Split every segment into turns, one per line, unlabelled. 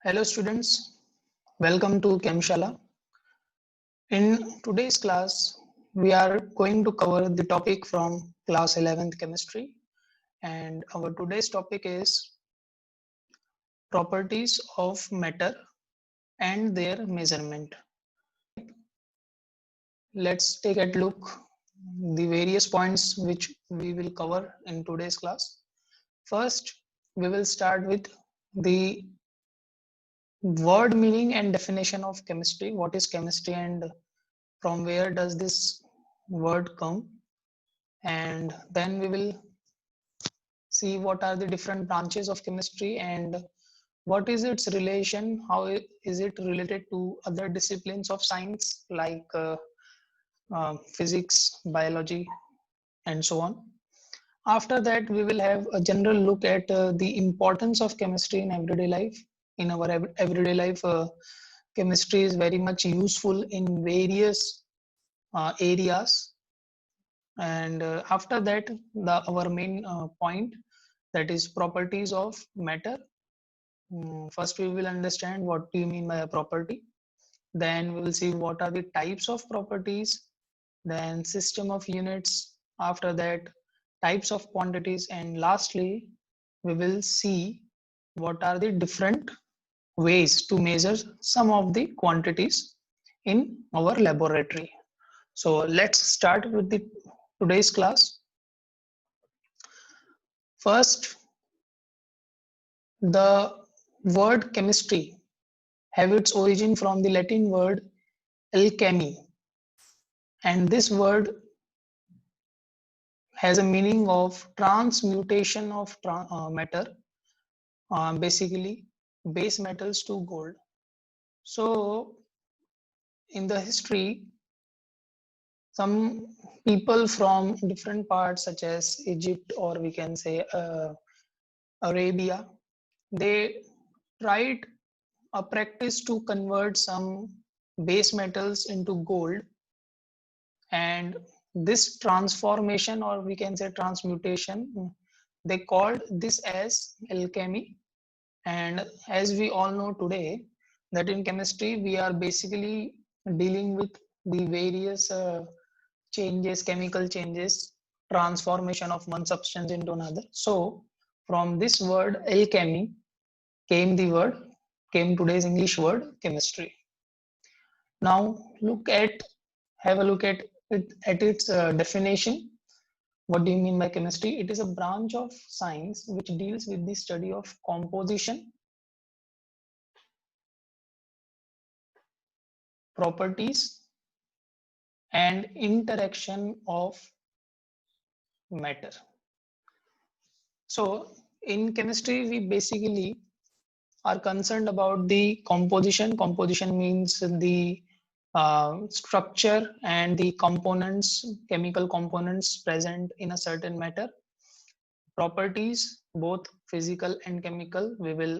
Hello students, welcome to Chemshala. In today's class, we are going to cover the topic from class 11th chemistry, and our today's topic is properties of matter and their measurement. Let's take a look the various points which we will cover in today's class. First, we will start with the word meaning and definition of chemistry. What is chemistry and from where does this word come? And then we will see what are the different branches of chemistry and what is its relation, how is it related to other disciplines of science like physics, biology, and so on. After that, we will have a general look at the importance of chemistry in everyday life. In our everyday life, chemistry is very much useful in various areas. And after that, our main point, that is properties of matter. First, we will understand what do you mean by a property. Then we will see what are the types of properties. Then system of units. After that, types of quantities. And lastly, we will see what are the different ways to measure some of the quantities in our laboratory. So let's start with the today's class. First, the word chemistry have its origin from the Latin word alchemy, and this word has a meaning of transmutation of matter, basically base metals to gold. So, in the history, some people from different parts, such as Egypt or we can say Arabia, they tried a practice to convert some base metals into gold, and this transformation or we can say transmutation, they called this as alchemy. And as we all know today, that in chemistry we are basically dealing with the various changes, chemical changes, transformation of one substance into another. So from this word alchemy came the word, came today's English word chemistry. Now have a look at it at its definition. What do you mean by chemistry? It is a branch of science which deals with the study of composition, properties, and interaction of matter. So in chemistry, we basically are concerned about the composition. Composition means the structure and the components, chemical components present in a certain matter. Properties, both physical and chemical, we will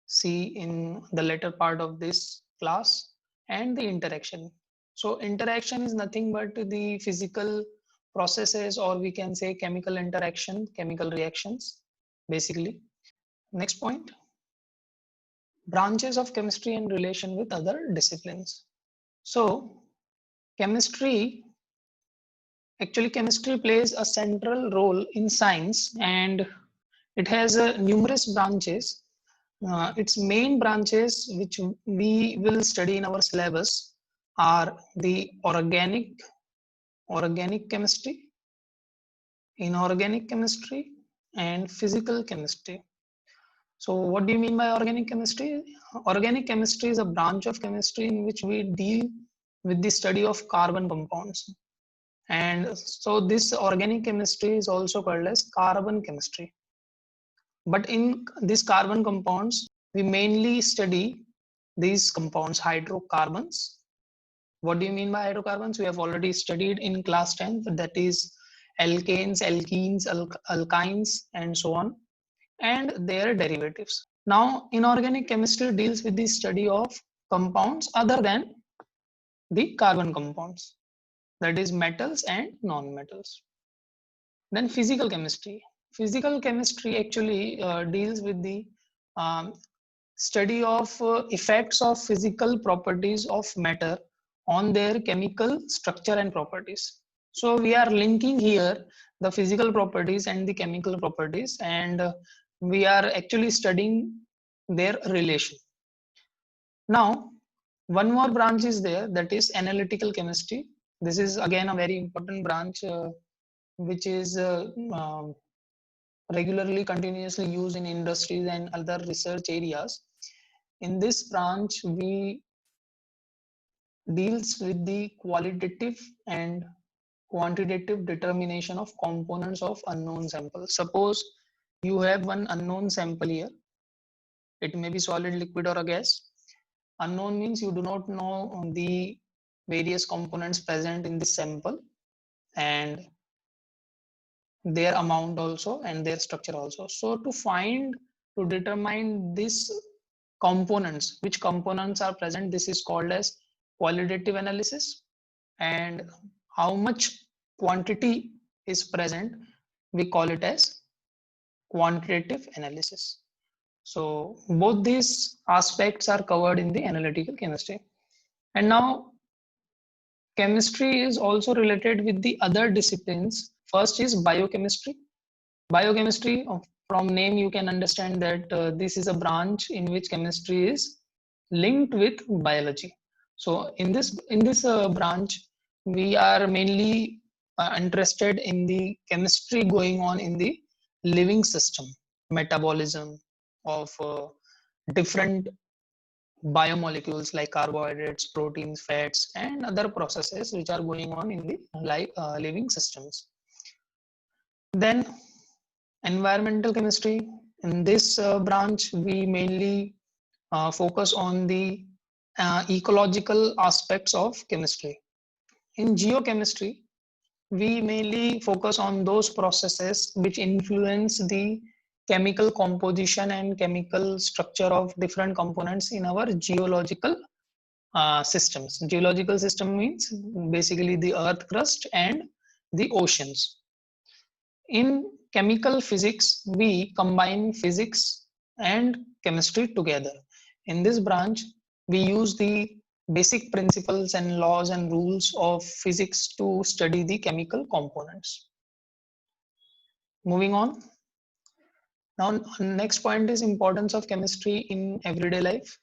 see in the later part of this class. And the interaction. So interaction is nothing but the physical processes or we can say chemical interaction, chemical reactions basically. Next point, branches of chemistry in relation with other disciplines. So chemistry plays a central role in science, and it has numerous branches. Its main branches which we will study in our syllabus are the organic chemistry, inorganic chemistry, and physical chemistry. So what do you mean by organic chemistry? Organic chemistry is a branch of chemistry in which we deal with the study of carbon compounds. And so this organic chemistry is also called as carbon chemistry. But in these carbon compounds, we mainly study these compounds, hydrocarbons. What do you mean by hydrocarbons? We have already studied in class 10, that is alkanes, alkenes, alkynes, and so on, and their derivatives. Now, inorganic chemistry deals with the study of compounds other than the carbon compounds, that is metals and non-metals. Then physical chemistry. Physical chemistry actually deals with the um, study of effects of physical properties of matter on their chemical structure and properties. So we are linking here the physical properties and the chemical properties, and we are actually studying their relation. Now, one more branch is there, that is analytical chemistry. This is again a very important branch which is regularly continuously used in industries and other research areas. In this branch, we deals with the qualitative and quantitative determination of components of unknown samples. Suppose you have one unknown sample here. It may be solid, liquid, or a gas. Unknown means you do not know the various components present in this sample and their amount also and their structure also. So to determine this components, which components are present, this is called as qualitative analysis. And how much quantity is present, we call it as quantitative analysis. So both these aspects are covered in the analytical chemistry. And now chemistry is also related with the other disciplines. First is biochemistry. Biochemistry, from name you can understand that this is a branch in which chemistry is linked with biology. So in this branch, we are mainly interested in the chemistry going on in the living system, metabolism of different biomolecules like carbohydrates, proteins, fats, and other processes which are going on in the living systems. Then environmental chemistry. In this branch, we mainly focus on the ecological aspects of chemistry. In geochemistry, we mainly focus on those processes which influence the chemical composition and chemical structure of different components in our geological systems. Geological system means basically the earth crust and the oceans. In chemical physics, we combine physics and chemistry together. In this branch, we use the basic principles and laws and rules of physics to study the chemical components. Moving on. Now, next point is importance of chemistry in everyday life.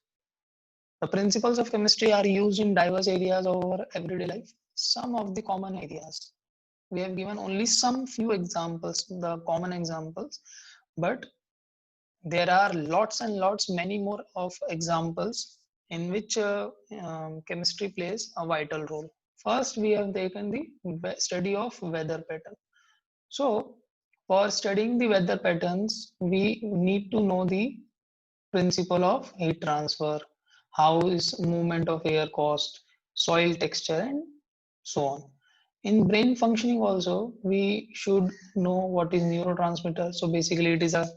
The principles of chemistry are used in diverse areas of our everyday life. Some of the common areas. We have given only some few examples, the common examples, but there are lots and lots, many more of examples in which chemistry plays a vital role. First, we have taken the study of weather pattern. So, for studying the weather patterns, we need to know the principle of heat transfer, how is movement of air caused, soil texture, and so on. In brain functioning also, we should know what is neurotransmitter. So basically it is a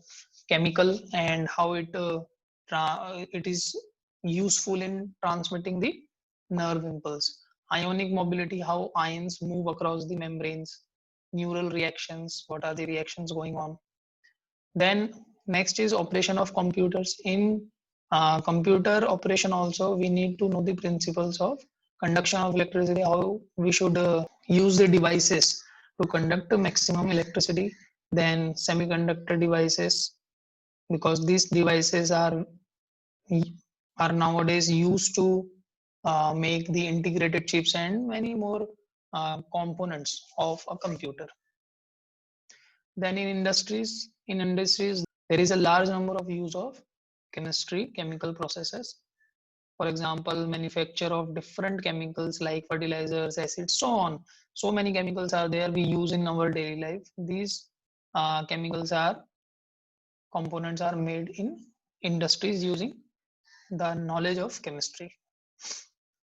chemical and how it is useful in transmitting the nerve impulse. Ionic mobility, how ions move across the membranes. Neural reactions, what are the reactions going on. Then next is operation of computers. In computer operation also, we need to know the principles of conduction of electricity, how we should use the devices to conduct the maximum electricity. Then semiconductor devices, because these devices are nowadays used to make the integrated chips and many more components of a computer. Then in industries, there is a large number of use of chemistry, chemical processes. For example, manufacture of different chemicals like fertilizers, acids, so on. So many chemicals are there we use in our daily life. These components are made in industries using the knowledge of chemistry.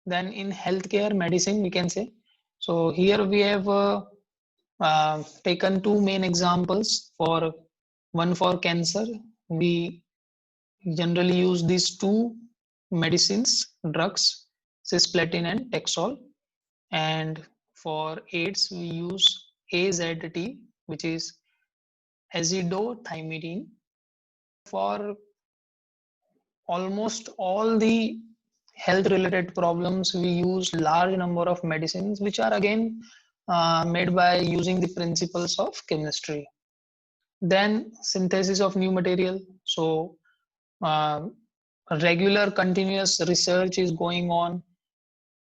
Then in healthcare, medicine, we can say. So here we have taken two main examples. For one, for cancer, we generally use these two medicines, drugs, cisplatin and Taxol. And for AIDS, we use AZT, which is azidothymidine. For almost all the health related problems we use large number of medicines which are again made by using the principles of chemistry. Then synthesis of new material. So uh, regular continuous research is going on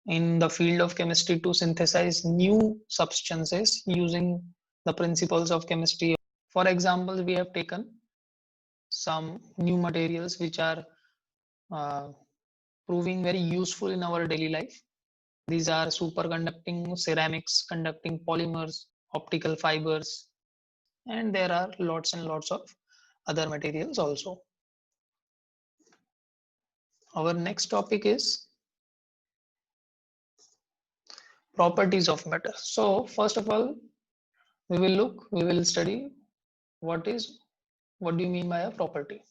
in the field of chemistry to synthesize new substances using the principles of chemistry. For example, we have taken some new materials which are uh, proving very useful in our daily life. These are superconducting ceramics, conducting polymers, optical fibers, and there are lots and lots of other materials also. Our next topic is properties of matter. So first of all, we will study what do you mean by a property?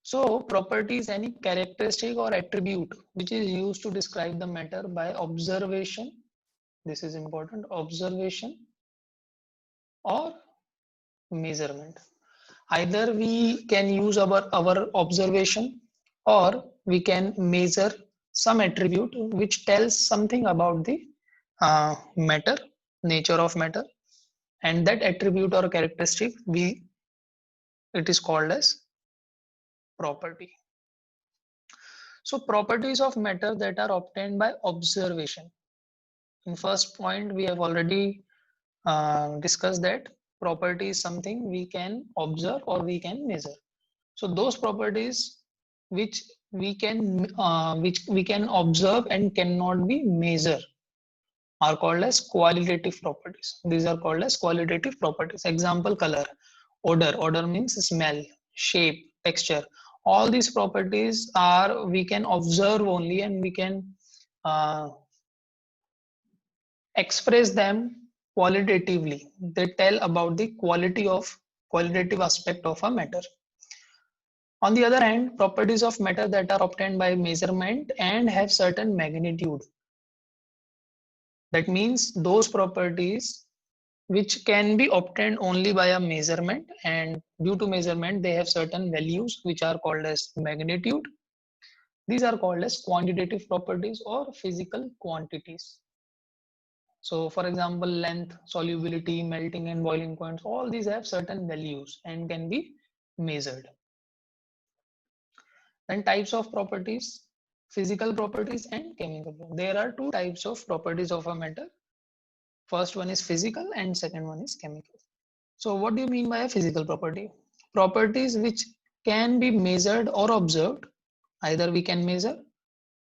So property is any characteristic or attribute which is used to describe the matter by observation. This is important, observation or measurement. Either we can use our observation or we can measure some attribute which tells something about the matter, nature of matter, and that attribute or characteristic it is called as property. So properties of matter that are obtained by observation. In first point, we have already discussed that property is something we can observe or we can measure. So those properties which which we can observe and cannot be measured are called as qualitative properties. These are called as qualitative properties. Example, color, odor. Odor means smell, shape, texture. All these properties are we can observe only and we can uh, express them qualitatively. They tell about the qualitative aspect of a matter. On the other hand, properties of matter that are obtained by measurement and have certain magnitude. That means those properties which can be obtained only by a measurement, and due to measurement they have certain values which are called as magnitude. These are called as quantitative properties or physical quantities. So for example, length, solubility, melting and boiling points, all these have certain values and can be measured. Then types of properties, physical properties and chemical. There are two types of properties of a matter. First one is physical and second one is chemical. So what do you mean by a physical property? Properties which can be measured or observed. Either we can measure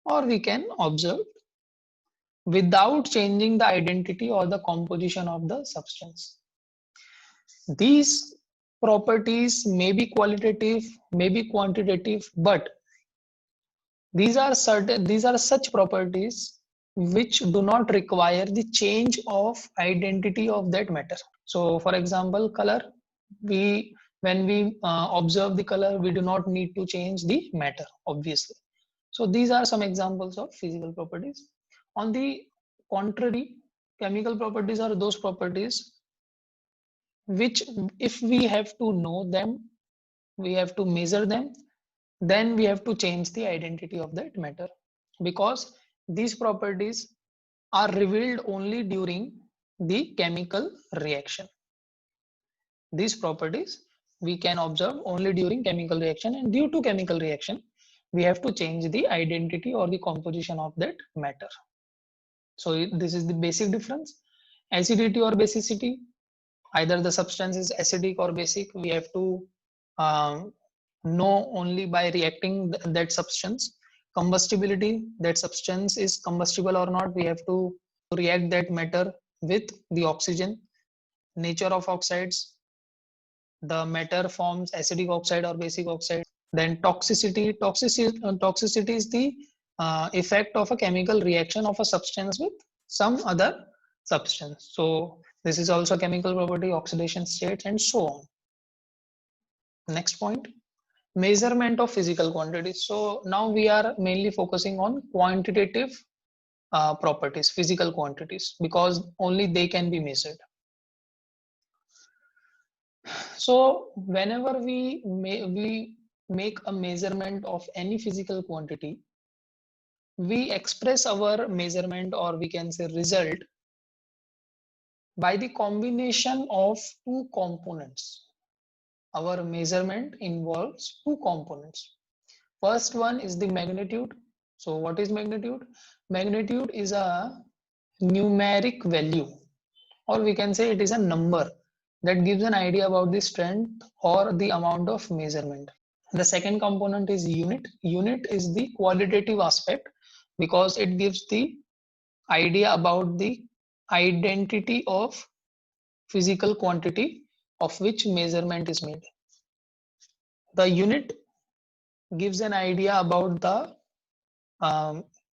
or we can observe without changing the identity or the composition of the substance. These properties may be qualitative, may be quantitative, but these are such properties which do not require the change of identity of that matter. So for example, color, we when we observe the color, we do not need to change the matter, obviously. So these are some examples of physical properties. On the contrary, chemical properties are those properties which, if we have to know them, we have to measure them, then we have to change the identity of that matter, because these properties are revealed only during the chemical reaction. These properties we can observe only during chemical reaction, and due to chemical reaction we have to change the identity or the composition of that matter. So this is the basic difference. Acidity or basicity, either the substance is acidic or basic, we have to um, know only by reacting that substance. Combustibility, that substance is combustible or not, we have to react that matter with the oxygen. Nature of oxides, the matter forms acidic oxide or basic oxide. Then toxicity is the effect of a chemical reaction of a substance with some other substance. So this is also chemical property, oxidation states, and so on. Next point, measurement of physical quantities. So now we are mainly focusing on quantitative properties, physical quantities, because only they can be measured. So whenever we make a measurement of any physical quantity, we express our measurement, or we can say result, by the combination of two components. Our measurement involves two components. First one is the magnitude. So what is magnitude? Magnitude is a numeric value, or we can say it is a number that gives an idea about the strength or the amount of measurement. The second component is unit. Unit is the qualitative aspect because it gives the idea about the identity of physical quantity of which measurement is made. The unit gives an idea about the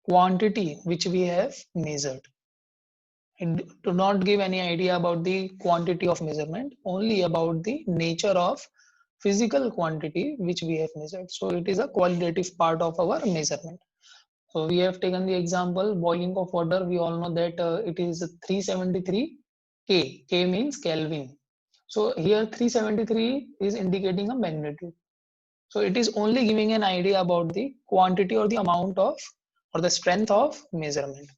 quantity which we have measured. It do not give any idea about the quantity of measurement, only about the nature of physical quantity which we have measured. So it is a qualitative part of our measurement. So we have taken the example boiling of water. We all know that it is 373 K. K means Kelvin. So here 373 is indicating a magnitude. So it is only giving an idea about the quantity or the amount of or the strength of measurement.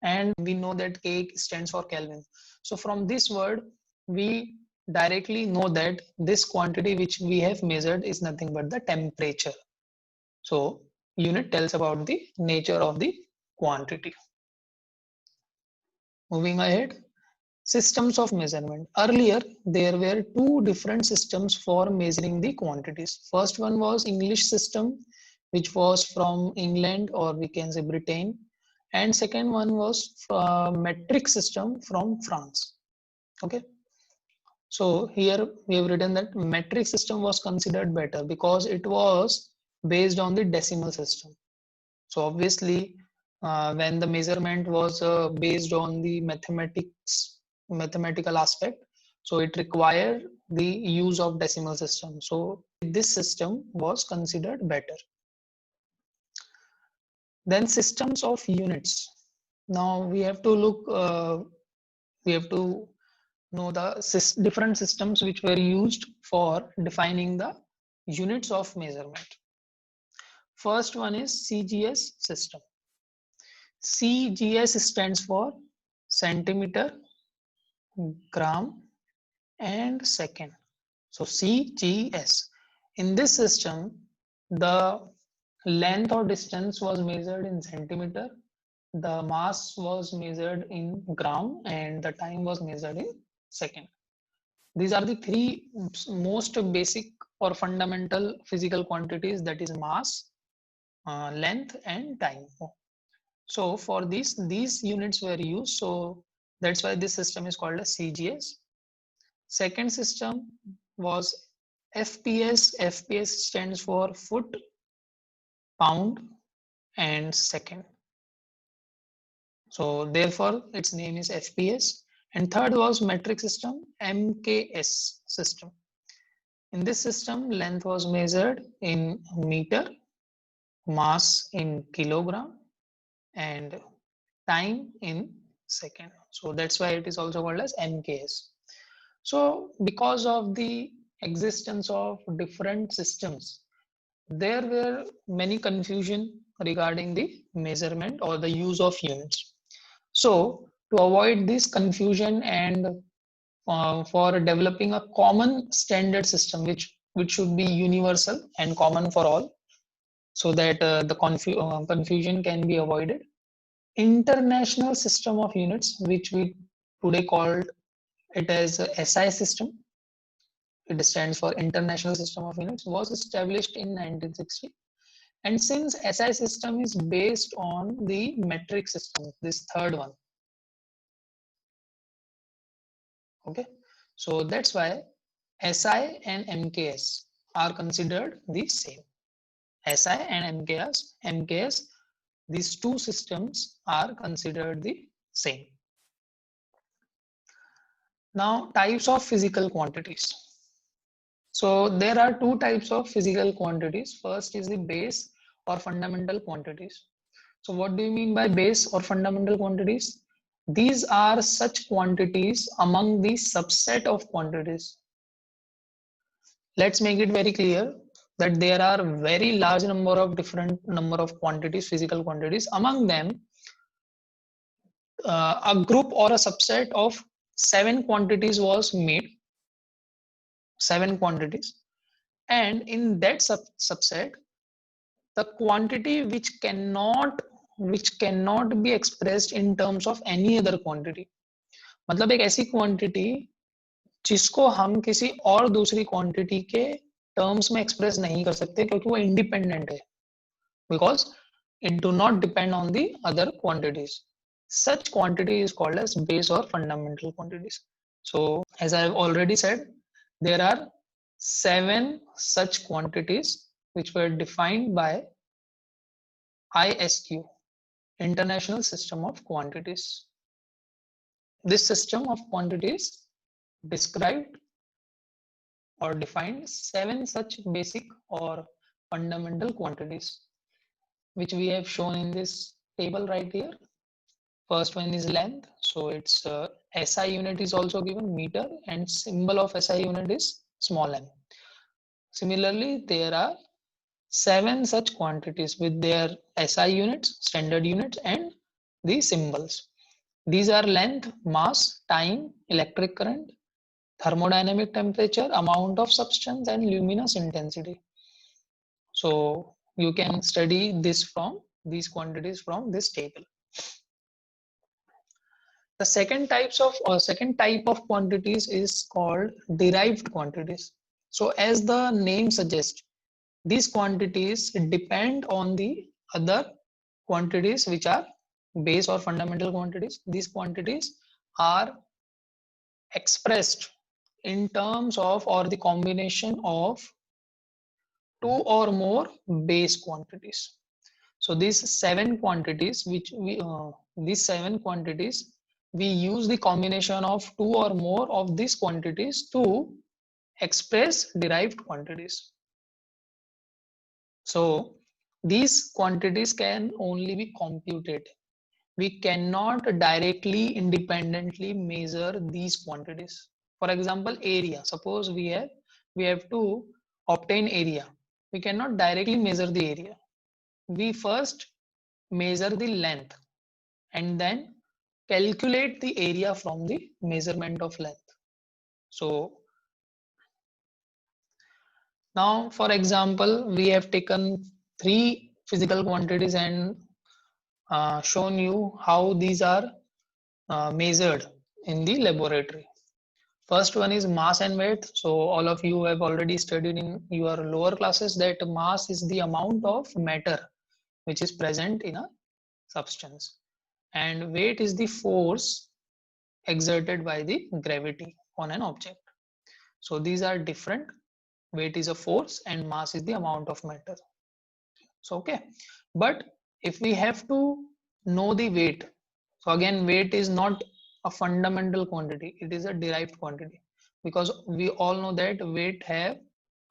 And we know that K stands for Kelvin. So from this word, we directly know that this quantity which we have measured is nothing but the temperature. So unit tells about the nature of the quantity. Moving ahead, systems of measurement. Earlier, there were two different systems for measuring the quantities. First one was English system, which was from England, or we can say Britain. And second one was metric system from France. Okay. So here we have written that metric system was considered better because it was based on the decimal system. So obviously, when the measurement was based on the mathematical aspect, so it required the use of decimal system. So this system was considered better. Then systems of units. Now we have to look, we have to know the different systems which were used for defining the units of measurement. First one is CGS system. CGS stands for centimeter, gram, and second. So CGS. In this system, the length or distance was measured in centimeter, the mass was measured in gram, and the time was measured in second. These are the three most basic or fundamental physical quantities, that is mass, length, and time. So for these units were used. So that's why this system is called a CGS. Second system was FPS. FPS stands for foot, pound, and second. So therefore its name is FPS. And third was metric system, MKS system. In this system, length was measured in meter, mass in kilogram, and time in second. So that's why it is also called as MKS. So because of the existence of different systems, there were many confusion regarding the measurement or the use of units. So to avoid this confusion and for developing a common standard system which should be universal and common for all, so that the confusion can be avoided, international system of units, which we today called it as a SI system, it stands for International System of Units, was established in 1960. And since SI system is based on the metric system, this third one, okay, so that's why SI and MKS are considered the same. SI and MKS, these two systems are considered the same. Now, types of physical quantities. So there are two types of physical quantities. First is the base or fundamental quantities. So what do you mean by base or fundamental quantities? These are such quantities among the subset of quantities. Let's make it very clear. that there are very large number of different number of quantities, physical quantities. Among them, a group or a subset of 7 quantities was made, 7 quantities, and in that subset, the quantity which cannot be expressed in terms of any other quantity, मतलब एक ऐसी quantity जिसको हम किसी और दूसरी quantity के terms में एक्सप्रेस नहीं कर सकते क्योंकि वो इंडिपेंडेंट है, because it do not depend on the other quantities. Such quantity is called as base or fundamental quantities. So as I have already said, there are 7 such quantities which were defined by ISQ, International System of Quantities. This system of quantities described or defined 7 such basic or fundamental quantities, which we have shown in this table right here. First one is length, so its SI unit is also given, meter, and symbol of SI unit is small m. Similarly, there are 7 such quantities with their SI units, standard units, and the symbols. These are length, mass, time, electric current, thermodynamic temperature, amount of substance, and luminous intensity. So you can study this from these quantities from this table. The second type of quantities is called derived quantities. So as the name suggests, these quantities depend on the other quantities which are base or fundamental quantities. These quantities are expressed in terms of or the combination of 2 or more base quantities. So these 7 quantities we use the combination of 2 or more of these quantities to express derived quantities. So these quantities can only be computed. We cannot directly independently measure these quantities. For example, area. Suppose we have to obtain area. We cannot directly measure the area. We first measure the length and then calculate the area from the measurement of length. So now, for example, we have taken 3 physical quantities and shown you how these are measured in the laboratory. First one is mass and weight. So all of you have already studied in your lower classes that mass is the amount of matter which is present in a substance, and weight is the force exerted by the gravity on an object. So these are different. Weight is a force and mass is the amount of matter. So okay, but if we have to know the weight, so again weight is not a fundamental quantity, it is a derived quantity, because we all know that weight have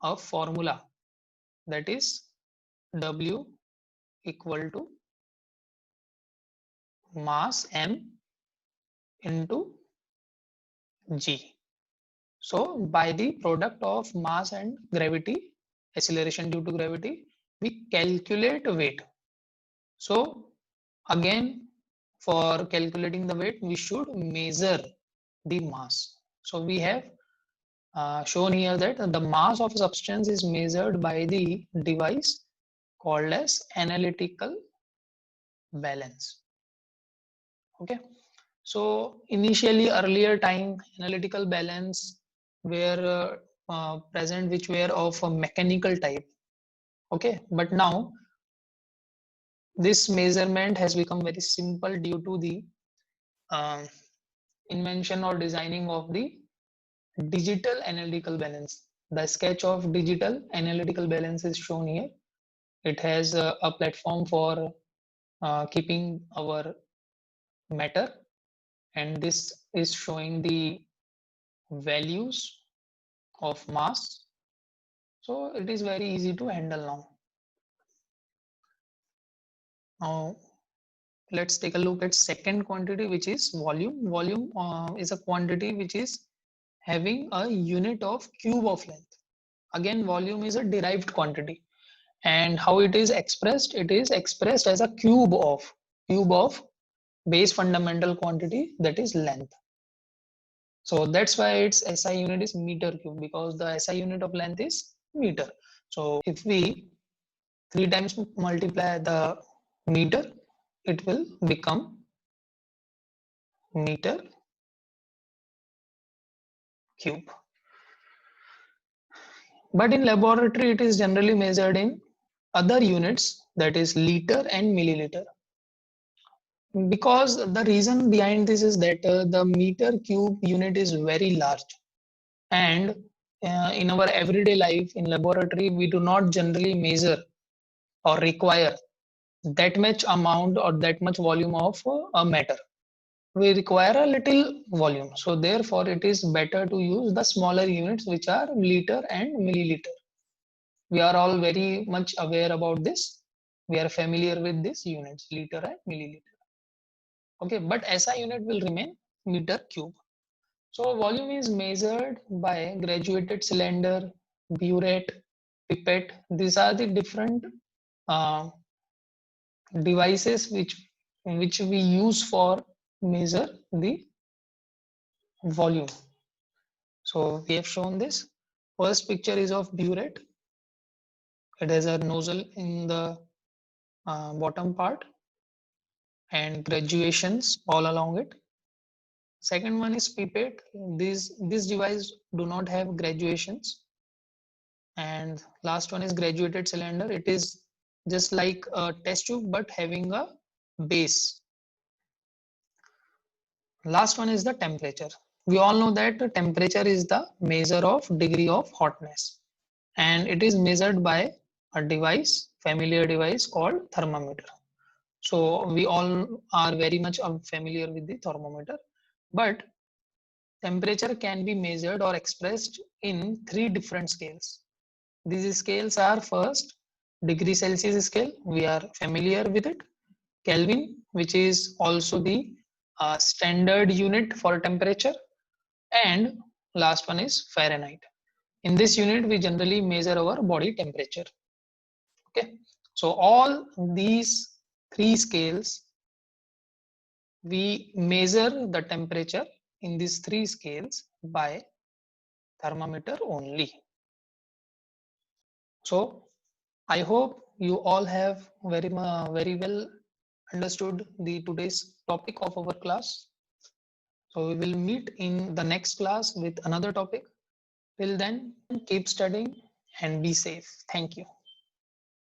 a formula, that is W equal to mass m into g. So by the product of mass and gravity, acceleration due to gravity, we calculate weight. So again, for calculating the weight, we should measure the mass. So we have shown here that the mass of a substance is measured by the device called as analytical balance. Okay. So initially, earlier time, analytical balance were present which were of a mechanical type. Okay, but now this measurement has become very simple due to the uh, invention or designing of the digital analytical balance. The sketch of digital analytical balance is shown here. It has a platform for keeping our matter, and this is showing the values of mass. So it is very easy to handle now. Now let's take a look at second quantity, which is volume. Volume is a quantity which is having a unit of cube of length. Again, volume is a derived quantity. And how it is expressed? It is expressed as a cube of base fundamental quantity, that is length. So that's why its SI unit is meter cube, because the SI unit of length is meter. So if we 3 times multiply the meter, it will become meter cube. But in laboratory, it is generally measured in other units, that is liter and milliliter. Because the reason behind this is that the meter cube unit is very large, and in our everyday life in laboratory, we do not generally measure or require that much amount or that much volume of a matter. We require a little volume, so therefore it is better to use the smaller units, which are liter and milliliter. We are all very much aware about this. We are familiar with these units, liter and milliliter. Okay, but SI unit will remain meter cube. So volume is measured by graduated cylinder, burette, pipette. These are the different uh, devices which we use for measure the volume. So we have shown this. First picture is of burette. It has a nozzle in the bottom part and graduations all along it. Second one is pipette. This device do not have graduations. And last one is graduated cylinder. It is just like a test tube but having a base. Last one is the temperature. We all know that the temperature is the measure of degree of hotness, and it is measured by a device, familiar device called thermometer. So we all are very much familiar with the thermometer, but temperature can be measured or expressed in 3 different scales. These scales are first degree Celsius scale, we are familiar with it. Kelvin, which is also the standard unit for temperature. And last one is Fahrenheit. In this unit, we generally measure our body temperature. Okay, so all these 3 scales, we measure the temperature in these 3 scales by thermometer only. So I hope you all have very well understood the today's topic of our class. So we will meet in the next class with another topic. Till then, keep studying and be safe. Thank you.